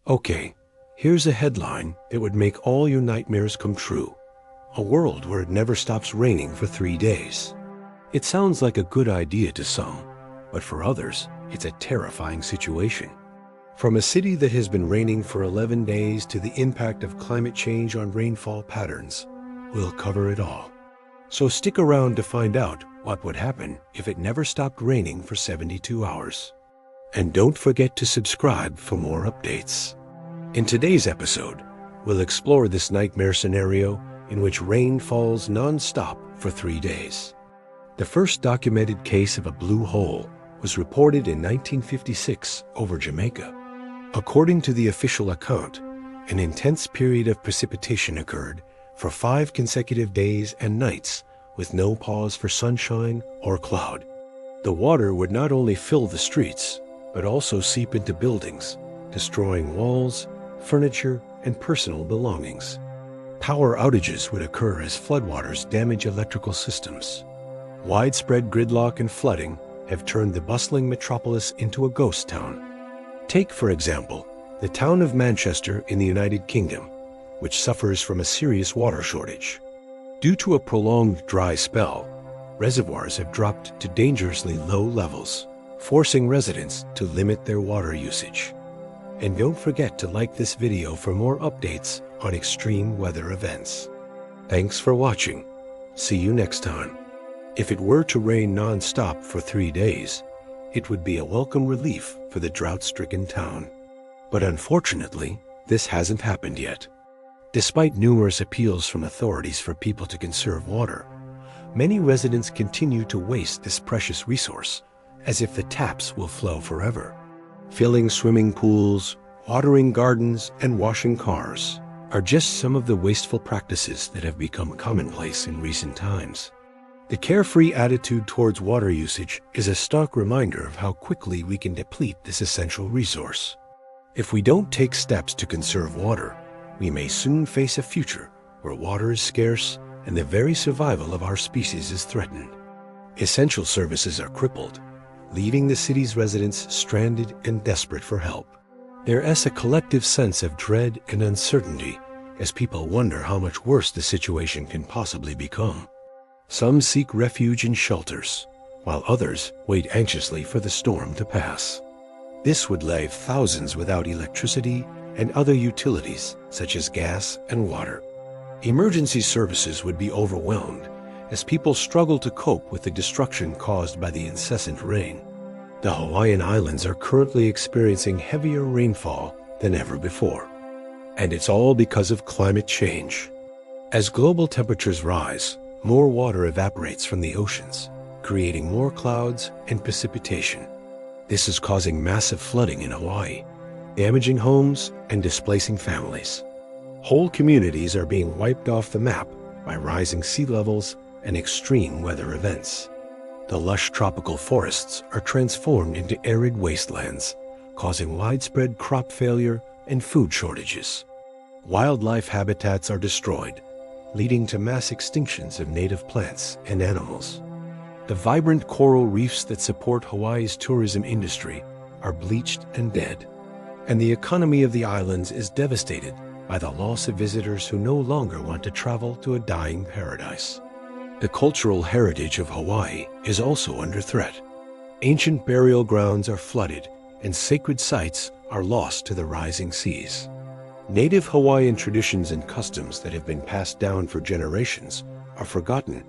Okay, here's a headline that would make all your nightmares come true. A world where it never stops raining for 3 days. It sounds like a good idea to some, but for others, it's a terrifying situation. From a city that has been raining for 11 days to the impact of climate change on rainfall patterns, we'll cover it all. So stick around to find out what would happen if it never stopped raining for 72 hours. And don't forget to subscribe for more updates. In today's episode, we'll explore this nightmare scenario in which rain falls non-stop for 3 days. The first documented case of a blue hole was reported in 1956 over Jamaica. According to the official account, an intense period of precipitation occurred for 5 consecutive days and nights with no pause for sunshine or cloud. The water would not only fill the streets, but also seep into buildings, destroying walls, furniture, and personal belongings. Power outages would occur as floodwaters damage electrical systems. Widespread gridlock and flooding have turned the bustling metropolis into a ghost town. Take, for example, the town of Manchester in the United Kingdom, which suffers from a serious water shortage. Due to a prolonged dry spell, reservoirs have dropped to dangerously low levels, forcing residents to limit their water usage. And don't forget to like this video for more updates on extreme weather events. Thanks for watching. See you next time. If it were to rain non-stop for 3 days, it would be a welcome relief for the drought-stricken town. But unfortunately, this hasn't happened yet. Despite numerous appeals from authorities for people to conserve water, many residents continue to waste this precious resource as if the taps will flow forever. Filling swimming pools, watering gardens, and washing cars are just some of the wasteful practices that have become commonplace in recent times. The carefree attitude towards water usage is a stark reminder of how quickly we can deplete this essential resource. If we don't take steps to conserve water, we may soon face a future where water is scarce and the very survival of our species is threatened. Essential services are crippled, leaving the city's residents stranded and desperate for help. There is a collective sense of dread and uncertainty as people wonder how much worse the situation can possibly become. Some seek refuge in shelters, while others wait anxiously for the storm to pass. This would leave thousands without electricity and other utilities such as gas and water. Emergency services would be overwhelmed as people struggle to cope with the destruction caused by the incessant rain. The Hawaiian Islands are currently experiencing heavier rainfall than ever before. And it's all because of climate change. As global temperatures rise, more water evaporates from the oceans, creating more clouds and precipitation. This is causing massive flooding in Hawaii, damaging homes and displacing families. Whole communities are being wiped off the map by rising sea levels and extreme weather events. The lush tropical forests are transformed into arid wastelands, causing widespread crop failure and food shortages. Wildlife habitats are destroyed, leading to mass extinctions of native plants and animals. The vibrant coral reefs that support Hawaii's tourism industry are bleached and dead, and the economy of the islands is devastated by the loss of visitors who no longer want to travel to a dying paradise. The cultural heritage of Hawaii is also under threat. Ancient burial grounds are flooded, and sacred sites are lost to the rising seas. Native Hawaiian traditions and customs that have been passed down for generations are forgotten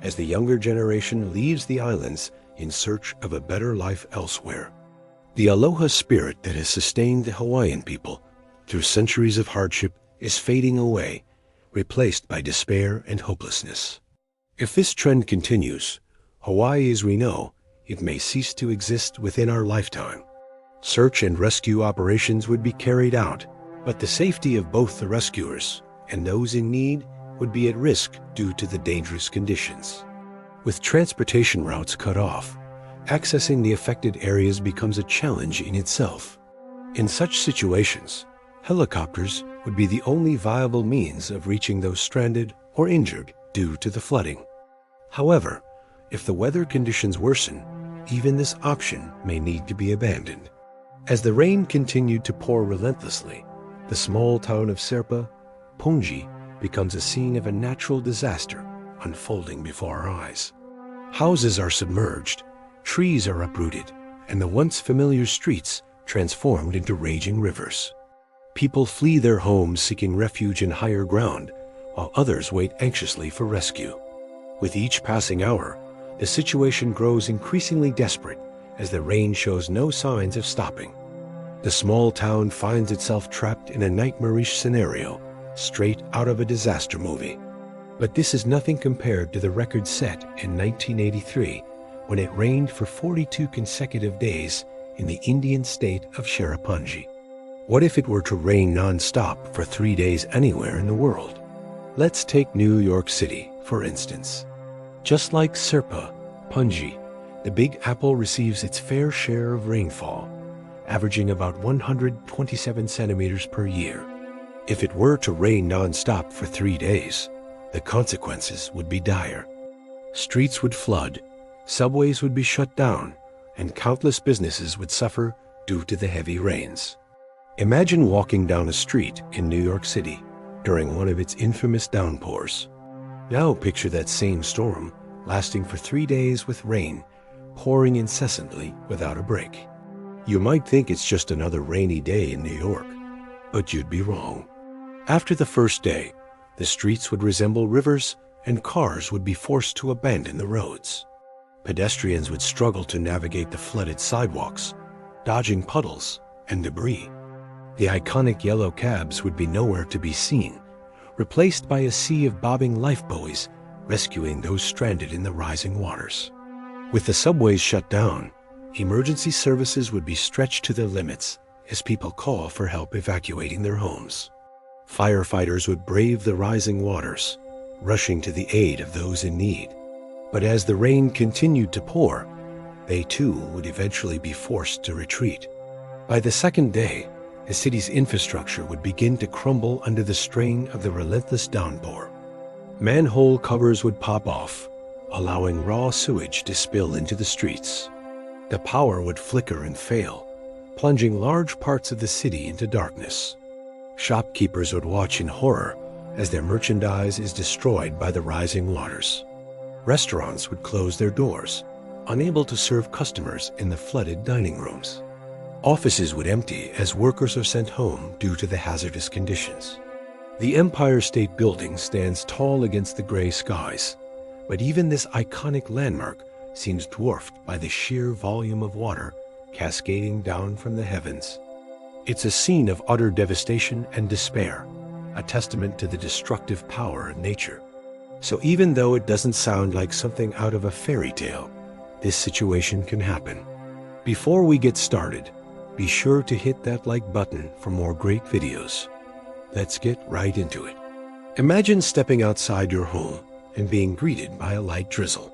as the younger generation leaves the islands in search of a better life elsewhere. The aloha spirit that has sustained the Hawaiian people through centuries of hardship is fading away, replaced by despair and hopelessness. If this trend continues, Hawaii as we know it may cease to exist within our lifetime. Search and rescue operations would be carried out, but the safety of both the rescuers and those in need would be at risk due to the dangerous conditions. With transportation routes cut off, accessing the affected areas becomes a challenge in itself. In such situations, helicopters would be the only viable means of reaching those stranded or injured due to the flooding. However, if the weather conditions worsen, even this option may need to be abandoned. As the rain continued to pour relentlessly, the small town of Serpa, Punji, becomes a scene of a natural disaster unfolding before our eyes. Houses are submerged, trees are uprooted, and the once familiar streets transformed into raging rivers. People flee their homes seeking refuge in higher ground, while others wait anxiously for rescue. With each passing hour, the situation grows increasingly desperate as the rain shows no signs of stopping. The small town finds itself trapped in a nightmarish scenario, straight out of a disaster movie. But this is nothing compared to the record set in 1983, when it rained for 42 consecutive days in the Indian state of Cherrapunji. What if it were to rain non-stop for 3 days anywhere in the world? Let's take New York City, for instance. Just like Serpa, Punji, the Big Apple receives its fair share of rainfall, averaging about 127 centimeters per year. If it were to rain non-stop for 3 days, the consequences would be dire. Streets would flood, subways would be shut down, and countless businesses would suffer due to the heavy rains. Imagine walking down a street in New York City during one of its infamous downpours. Now picture that same storm lasting for 3 days with rain pouring incessantly without a break. You might think it's just another rainy day in New York, but you'd be wrong. After the first day, the streets would resemble rivers and cars would be forced to abandon the roads. Pedestrians would struggle to navigate the flooded sidewalks, dodging puddles and debris. The iconic yellow cabs would be nowhere to be seen, replaced by a sea of bobbing lifebuoys rescuing those stranded in the rising waters. With the subways shut down, emergency services would be stretched to their limits as people call for help evacuating their homes. Firefighters would brave the rising waters, rushing to the aid of those in need. But as the rain continued to pour, they too would eventually be forced to retreat. By the second day, the city's infrastructure would begin to crumble under the strain of the relentless downpour. Manhole covers would pop off, allowing raw sewage to spill into the streets. The power would flicker and fail, plunging large parts of the city into darkness. Shopkeepers would watch in horror as their merchandise is destroyed by the rising waters. Restaurants would close their doors, unable to serve customers in the flooded dining rooms. Offices would empty as workers are sent home due to the hazardous conditions. The Empire State Building stands tall against the gray skies, but even this iconic landmark seems dwarfed by the sheer volume of water cascading down from the heavens. It's a scene of utter devastation and despair, a testament to the destructive power of nature. So even though it doesn't sound like something out of a fairy tale, this situation can happen. Before we get started, be sure to hit that like button for more great videos. Let's get right into it. Imagine stepping outside your home and being greeted by a light drizzle.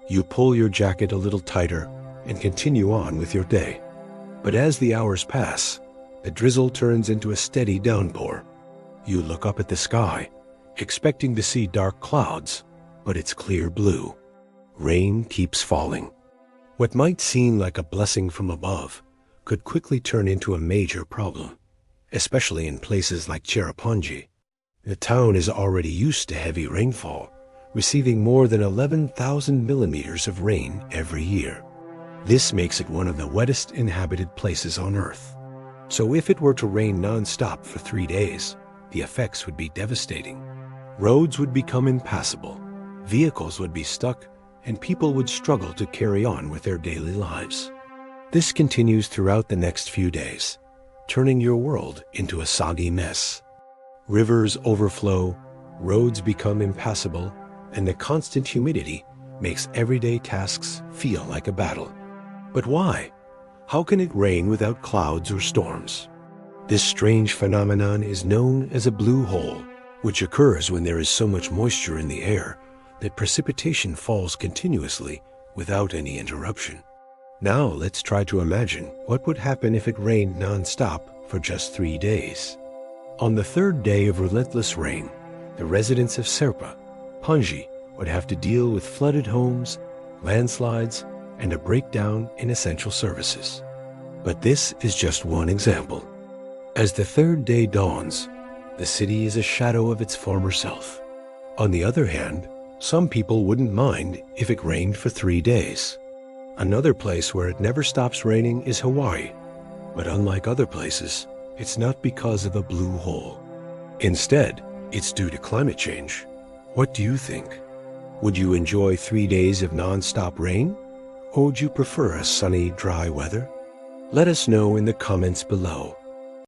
You pull your jacket a little tighter and continue on with your day. But as the hours pass, the drizzle turns into a steady downpour. You look up at the sky, expecting to see dark clouds, but it's clear blue. Rain keeps falling. What might seem like a blessing from above could quickly turn into a major problem, especially in places like Cherrapunji. The town is already used to heavy rainfall, receiving more than 11,000 millimeters of rain every year. This makes it one of the wettest inhabited places on Earth. So if it were to rain non-stop for 3 days, the effects would be devastating. Roads would become impassable, vehicles would be stuck, and people would struggle to carry on with their daily lives. This continues throughout the next few days, turning your world into a soggy mess. Rivers overflow, roads become impassable, and the constant humidity makes everyday tasks feel like a battle. But why? How can it rain without clouds or storms? This strange phenomenon is known as a blue hole, which occurs when there is so much moisture in the air that precipitation falls continuously without any interruption. Now let's try to imagine what would happen if it rained non-stop for just 3 days. On the third day of relentless rain, the residents of Serpa, Punji, would have to deal with flooded homes, landslides, and a breakdown in essential services. But this is just one example. As the third day dawns, the city is a shadow of its former self. On the other hand, some people wouldn't mind if it rained for 3 days. Another place where it never stops raining is Hawaii. But unlike other places, it's not because of a blue hole. Instead, it's due to climate change. What do you think? Would you enjoy 3 days of non-stop rain? Or would you prefer a sunny, dry weather? Let us know in the comments below.